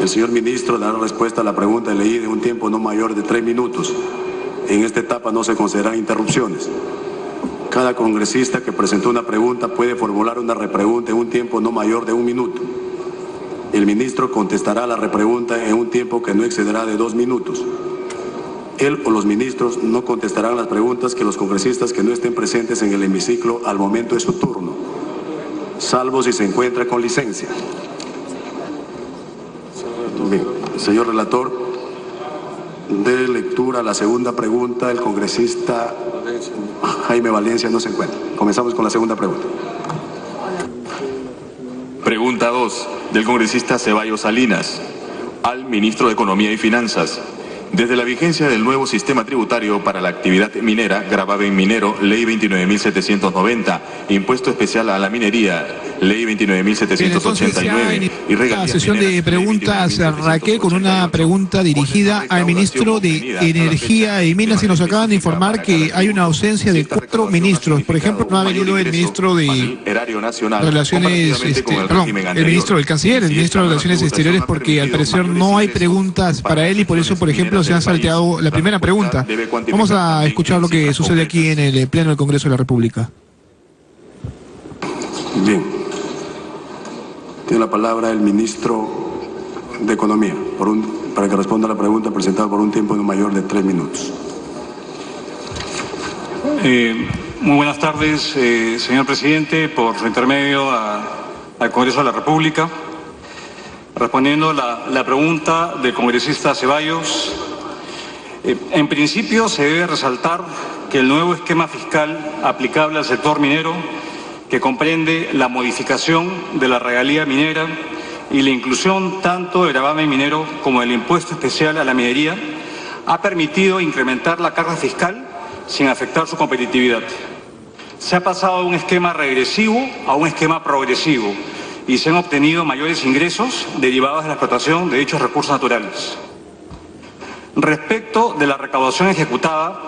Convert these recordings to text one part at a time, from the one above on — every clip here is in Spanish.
El señor ministro dará respuesta a la pregunta leída en un tiempo no mayor de 3 minutos. En esta etapa no se consideran interrupciones. Cada congresista que presentó una pregunta puede formular una repregunta en un tiempo no mayor de 1 minuto. El ministro contestará la repregunta en un tiempo que no excederá de 2 minutos. Él o los ministros no contestarán las preguntas que los congresistas que no estén presentes en el hemiciclo al momento de su turno, salvo si se encuentra con licencia. Bien, señor relator, dé lectura a la segunda pregunta. El congresista Jaime Valencia no se encuentra. Comenzamos con la segunda pregunta. Pregunta 2, del congresista Ceballos Salinas, al ministro de Economía y Finanzas. Desde la vigencia del nuevo sistema tributario para la actividad minera, gravamen minero, Ley 29.790, Impuesto Especial a la Minería, Ley 29.789 y regalías. La sesión de preguntas, Raquel, con una pregunta dirigida al ministro de Energía y Minas, y nos acaban de informar que hay una ausencia de 4 ministros. Por ejemplo, no ha venido el ministro de Relaciones, el ministro del Canciller, el ministro de Relaciones Exteriores, porque al parecer no hay preguntas para él y por eso, por ejemplo, se han salteado la primera pregunta. Vamos a escuchar lo que sucede aquí en el Pleno del Congreso de la República. Bien. Tiene la palabra el ministro de Economía para que responda a la pregunta presentada por un tiempo no mayor de 3 minutos. Muy buenas tardes, señor presidente, por su intermedio al Congreso de la República. Respondiendo la pregunta del congresista Ceballos, en principio se debe resaltar que el nuevo esquema fiscal aplicable al sector minero, que comprende la modificación de la regalía minera y la inclusión tanto del gravamen minero como del impuesto especial a la minería, ha permitido incrementar la carga fiscal sin afectar su competitividad. Se ha pasado de un esquema regresivo a un esquema progresivo y se han obtenido mayores ingresos derivados de la explotación de dichos recursos naturales. Respecto de la recaudación ejecutada,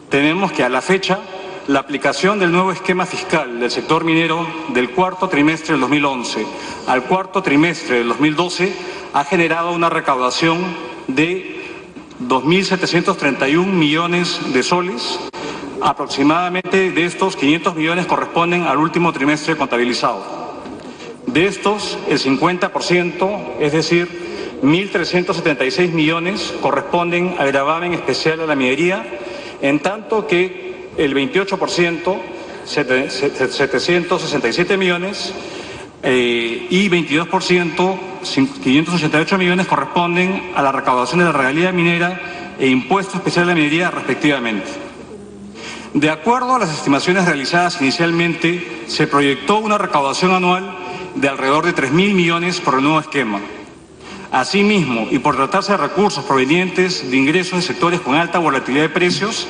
tenemos que a la fecha la aplicación del nuevo esquema fiscal del sector minero del cuarto trimestre del 2011 al cuarto trimestre del 2012 ha generado una recaudación de 2.731 millones de soles. Aproximadamente de estos, 500 millones corresponden al último trimestre contabilizado. De estos, el 50%, es decir, 1.376 millones, corresponden al gravamen especial a la minería, en tanto que el 28%, 767 millones, y 22%, 588 millones, corresponden a la recaudación de la regalía minera e impuesto especial a la minería, respectivamente. De acuerdo a las estimaciones realizadas inicialmente, se proyectó una recaudación anual de alrededor de 3.000 millones por el nuevo esquema. Asimismo, y por tratarse de recursos provenientes de ingresos de sectores con alta volatilidad de precios,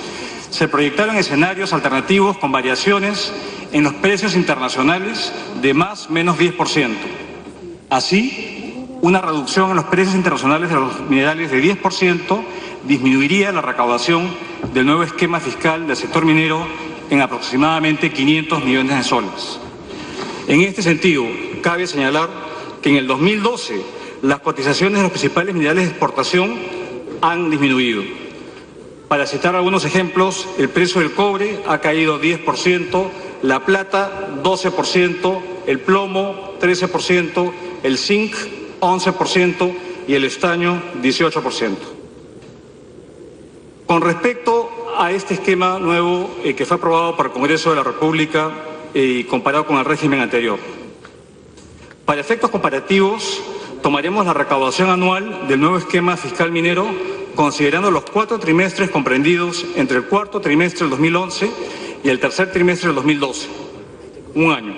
se proyectaron escenarios alternativos con variaciones en los precios internacionales de más o menos 10%. Así, una reducción en los precios internacionales de los minerales de 10% disminuiría la recaudación del nuevo esquema fiscal del sector minero en aproximadamente 500 millones de soles. En este sentido, cabe señalar que en el 2012 las cotizaciones de los principales minerales de exportación han disminuido. Para citar algunos ejemplos, el precio del cobre ha caído 10%, la plata 12%, el plomo 13%, el zinc 11% y el estaño 18%. Con respecto a este esquema nuevo que fue aprobado por el Congreso de la República y comparado con el régimen anterior, para efectos comparativos, tomaremos la recaudación anual del nuevo esquema fiscal minero considerando los 4 trimestres comprendidos entre el cuarto trimestre del 2011 y el tercer trimestre del 2012, un año,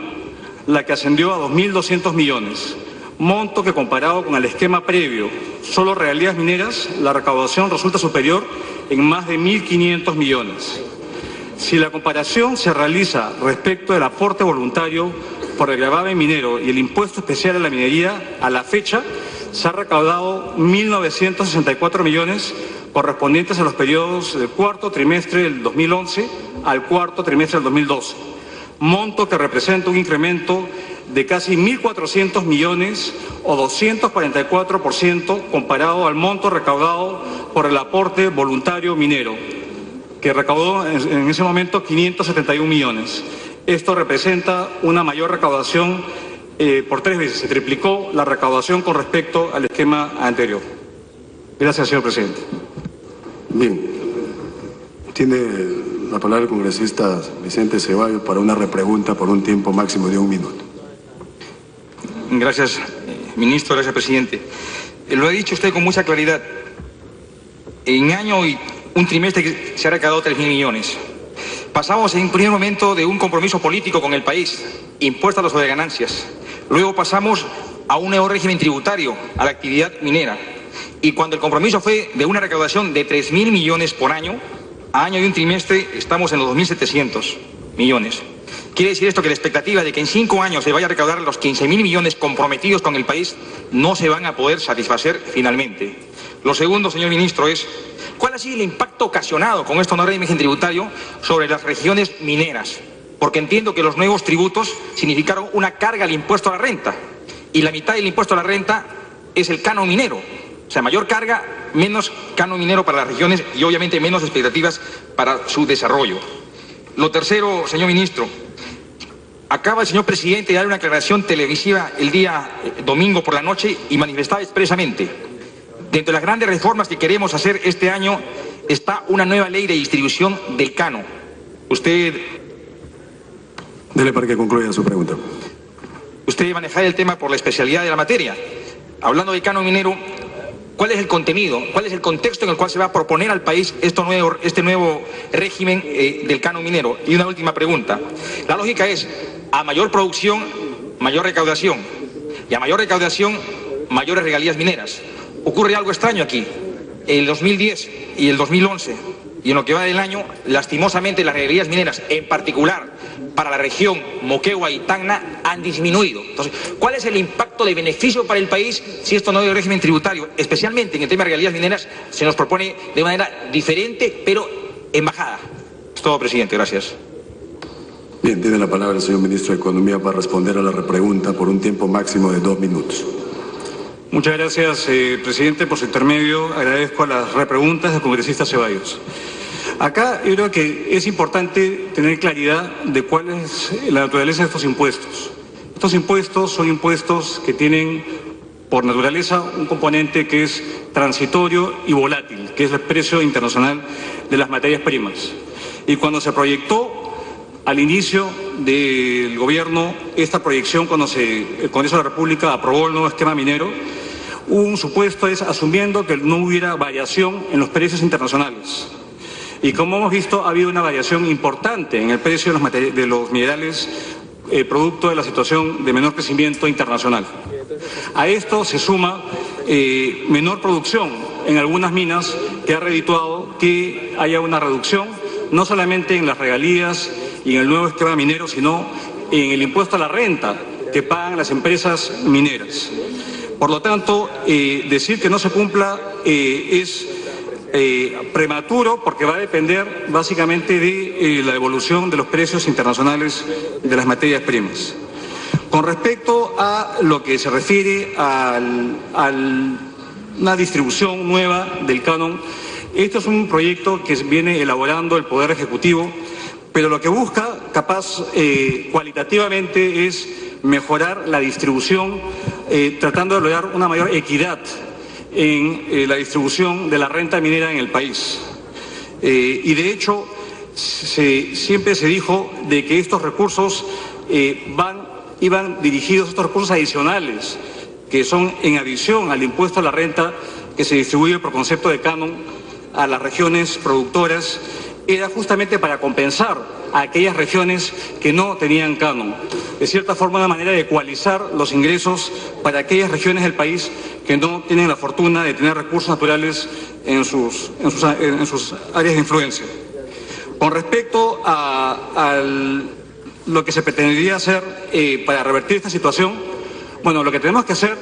la que ascendió a 2.200 millones, monto que comparado con el esquema previo, solo regalías mineras, la recaudación resulta superior en más de 1.500 millones. Si la comparación se realiza respecto del aporte voluntario por el gravamen minero y el impuesto especial a la minería, a la fecha se ha recaudado 1.964 millones correspondientes a los periodos del cuarto trimestre del 2011 al cuarto trimestre del 2012, monto que representa un incremento de casi 1.400 millones o 244% comparado al monto recaudado por el aporte voluntario minero, que recaudó en ese momento 571 millones. Esto representa una mayor recaudación por 3 veces. Se triplicó la recaudación con respecto al esquema anterior. Gracias, señor presidente. Bien. Tiene la palabra el congresista Vicente Ceballos para una repregunta por un tiempo máximo de 1 minuto. Gracias, ministro. Gracias, presidente. Lo ha dicho usted con mucha claridad. En año y un trimestre se ha recaudado 3.000 millones. Pasamos en un primer momento de un compromiso político con el país, impuesto a las sobreganancias. Luego pasamos a un nuevo régimen tributario, a la actividad minera. Y cuando el compromiso fue de una recaudación de 3.000 millones por año, a año y un trimestre estamos en los 2.700 millones. Quiere decir esto que la expectativa de que en 5 años se vaya a recaudar los 15.000 millones comprometidos con el país no se van a poder satisfacer finalmente. Lo segundo, señor ministro, es ¿cuál ha sido el impacto ocasionado con este nuevo régimen tributario sobre las regiones mineras? Porque entiendo que los nuevos tributos significaron una carga al impuesto a la renta y la mitad del impuesto a la renta es el canon minero. O sea, mayor carga, menos canon minero para las regiones y obviamente menos expectativas para su desarrollo. Lo tercero, señor ministro, acaba el señor presidente de dar una aclaración televisiva el día domingo por la noche y manifestaba expresamente: dentro de las grandes reformas que queremos hacer este año está una nueva ley de distribución del canon. Usted... Dele para que concluya su pregunta. Usted maneja el tema por la especialidad de la materia. Hablando del canon minero, ¿cuál es el contenido, cuál es el contexto en el cual se va a proponer al país este nuevo régimen del canon minero? Y una última pregunta. La lógica es, a mayor producción, mayor recaudación. Y a mayor recaudación, mayores regalías mineras. Ocurre algo extraño aquí. El 2010 y el 2011, y en lo que va del año, lastimosamente las regalías mineras, en particular para la región Moquegua y Tacna, han disminuido. Entonces, ¿cuál es el impacto de beneficio para el país si esto nuevo régimen tributario, especialmente en el tema de regalías mineras, se nos propone de manera diferente, pero en bajada? Es todo, presidente. Gracias. Bien, tiene la palabra el señor ministro de Economía para responder a la repregunta por un tiempo máximo de 2 minutos. Muchas gracias, presidente. Por su intermedio, agradezco a las repreguntas del congresista Ceballos. Acá yo creo que es importante tener claridad de cuál es la naturaleza de estos impuestos. Estos impuestos son impuestos que tienen por naturaleza un componente que es transitorio y volátil, que es el precio internacional de las materias primas. Y cuando se proyectó al inicio del gobierno esta proyección, cuando el Congreso de la República aprobó el nuevo esquema minero, hubo un supuesto asumiendo que no hubiera variación en los precios internacionales. Y como hemos visto, ha habido una variación importante en el precio de los minerales, producto de la situación de menor crecimiento internacional. A esto se suma menor producción en algunas minas, que ha redituado que haya una reducción, no solamente en las regalías y en el nuevo esquema minero, sino en el impuesto a la renta que pagan las empresas mineras. Por lo tanto, decir que no se cumpla es prematuro, porque va a depender básicamente de la evolución de los precios internacionales de las materias primas. Con respecto a lo que se refiere a una distribución nueva del canon, esto es un proyecto que viene elaborando el Poder Ejecutivo, pero lo que busca, capaz, cualitativamente, es mejorar la distribución, tratando de lograr una mayor equidad en la distribución de la renta minera en el país. Y de hecho, siempre se dijo de que estos recursos iban dirigidos, estos recursos adicionales, que son en adición al impuesto a la renta que se distribuye por concepto de canon a las regiones productoras, era justamente para compensar a aquellas regiones que no tenían canon. De cierta forma, una manera de ecualizar los ingresos para aquellas regiones del país que no tienen la fortuna de tener recursos naturales en sus áreas de influencia. Con respecto a lo que se pretendería hacer para revertir esta situación, bueno, lo que tenemos que hacer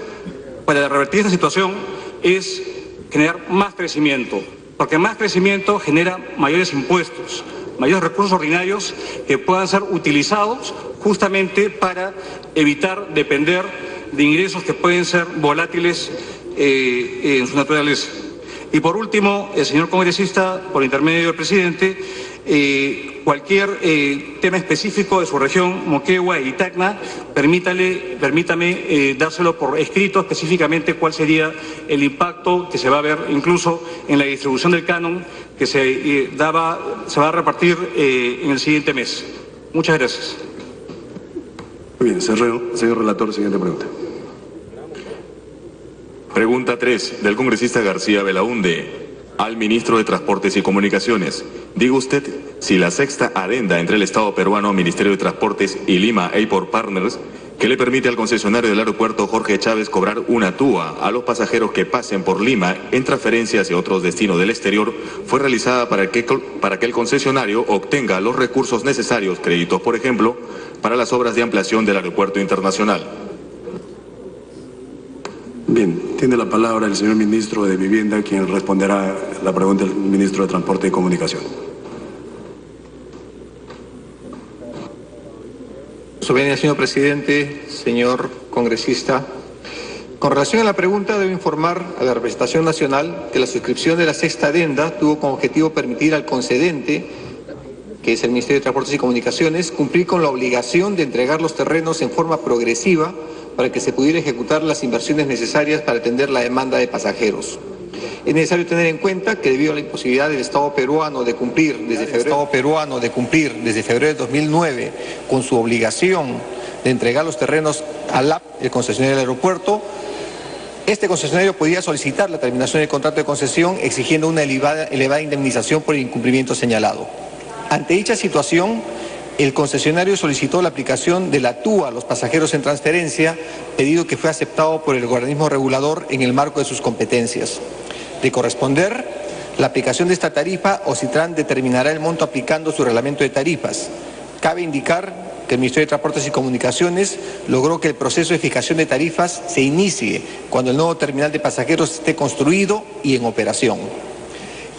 para revertir esta situación es generar más crecimiento, porque más crecimiento genera mayores impuestos, mayores recursos ordinarios que puedan ser utilizados justamente para evitar depender de ingresos que pueden ser volátiles en su naturaleza. Y por último, el señor congresista, por intermedio del presidente, cualquier tema específico de su región, Moquegua y Tacna, permítame dárselo por escrito específicamente cuál sería el impacto que se va a ver incluso en la distribución del canon que se va a repartir en el siguiente mes. Muchas gracias. Muy bien, señor relator, siguiente pregunta. Pregunta 3, del congresista García Belaúnde, al ministro de Transportes y Comunicaciones. Diga usted si la sexta adenda entre el Estado peruano, Ministerio de Transportes y Lima Airport Partners, que le permite al concesionario del aeropuerto Jorge Chávez cobrar una TUA a los pasajeros que pasen por Lima en transferencia hacia otros destinos del exterior, fue realizada para que el concesionario obtenga los recursos necesarios, créditos por ejemplo, para las obras de ampliación del aeropuerto internacional. Bien, tiene la palabra el señor ministro de Vivienda, quien responderá la pregunta del ministro de Transporte y Comunicación. Su venia, señor presidente, señor congresista. Con relación a la pregunta, debo informar a la representación nacional que la suscripción de la sexta adenda tuvo como objetivo permitir al concedente, que es el Ministerio de Transportes y Comunicaciones, cumplir con la obligación de entregar los terrenos en forma progresiva para que se pudiera ejecutar las inversiones necesarias para atender la demanda de pasajeros. Es necesario tener en cuenta que debido a la imposibilidad del Estado peruano de cumplir desde febrero de 2009 con su obligación de entregar los terrenos al LAP, el concesionario del aeropuerto, este concesionario podía solicitar la terminación del contrato de concesión exigiendo una elevada indemnización por el incumplimiento señalado. Ante dicha situación, el concesionario solicitó la aplicación de la TUA a los pasajeros en transferencia, pedido que fue aceptado por el organismo regulador en el marco de sus competencias. De corresponder, la aplicación de esta tarifa, OCITRAN determinará el monto aplicando su reglamento de tarifas. Cabe indicar que el Ministerio de Transportes y Comunicaciones logró que el proceso de fijación de tarifas se inicie cuando el nuevo terminal de pasajeros esté construido y en operación.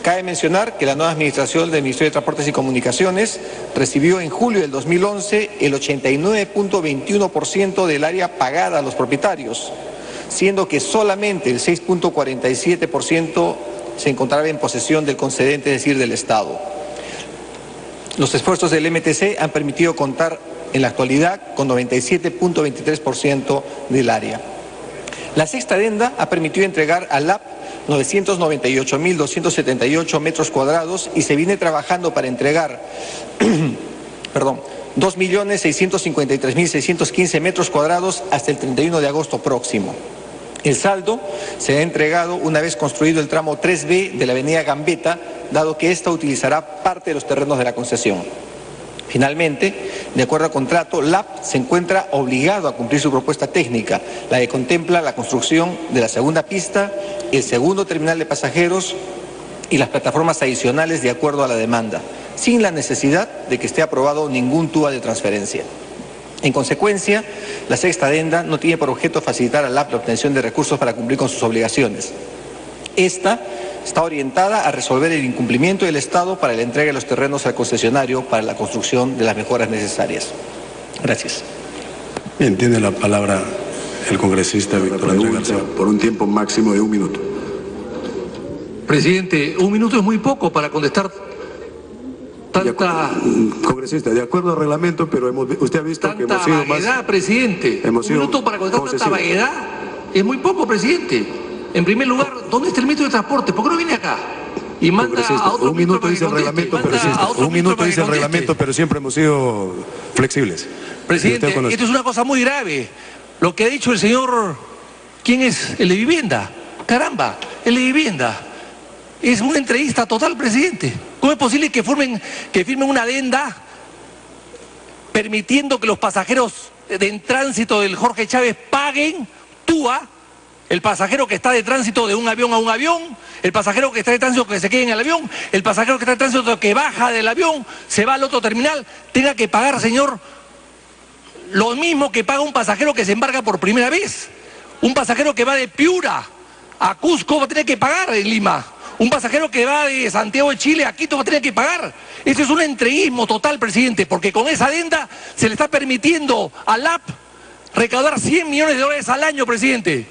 Cabe mencionar que la nueva administración del Ministerio de Transportes y Comunicaciones recibió en julio del 2011 el 89.21% del área pagada a los propietarios, siendo que solamente el 6.47% se encontraba en posesión del concedente, es decir, del Estado. Los esfuerzos del MTC han permitido contar en la actualidad con 97.23% del área. La sexta adenda ha permitido entregar al LAP 998.278 metros cuadrados y se viene trabajando para entregar 2.653.615 metros cuadrados hasta el 31 de agosto próximo. El saldo se ha entregado una vez construido el tramo 3B de la avenida Gambetta, dado que ésta utilizará parte de los terrenos de la concesión. Finalmente, de acuerdo al contrato, LAP se encuentra obligado a cumplir su propuesta técnica, la que contempla la construcción de la segunda pista, el segundo terminal de pasajeros y las plataformas adicionales de acuerdo a la demanda, sin la necesidad de que esté aprobado ningún TUA de transferencia. En consecuencia, la sexta adenda no tiene por objeto facilitar a LAP la obtención de recursos para cumplir con sus obligaciones. Esta está orientada a resolver el incumplimiento del Estado para la entrega de los terrenos al concesionario para la construcción de las mejoras necesarias. Gracias. Bien, tiene la palabra el congresista Víctor Andrés García por un tiempo máximo de 1 minuto. Presidente, 1 minuto es muy poco para contestar tanta... Congresista, de acuerdo al reglamento, pero usted ha visto que hemos sido más... Tanta vaguedad, presidente. 1 minuto para contestar tanta vaguedad es muy poco, presidente. En primer lugar, ¿dónde está el ministro de Transporte? ¿Por qué no viene acá? Y manda a otro 1 minuto dice el reglamento, pero siempre hemos sido flexibles. Presidente, esto es una cosa muy grave. Lo que ha dicho el señor, ¿quién es? El de Vivienda. Caramba, el de Vivienda. Es una entrevista total, presidente. ¿Cómo es posible que firmen una adenda permitiendo que los pasajeros en tránsito del Jorge Chávez paguen TUA? El pasajero que está de tránsito de un avión a un avión, el pasajero que está de tránsito que se quede en el avión, el pasajero que está de tránsito que baja del avión, se va al otro terminal, tenga que pagar, señor, lo mismo que paga un pasajero que se embarca por primera vez. Un pasajero que va de Piura a Cusco va a tener que pagar en Lima. Un pasajero que va de Santiago de Chile a Quito va a tener que pagar. Eso es un entreguismo total, presidente, porque con esa adenda se le está permitiendo a LAP recaudar $100 millones al año, presidente.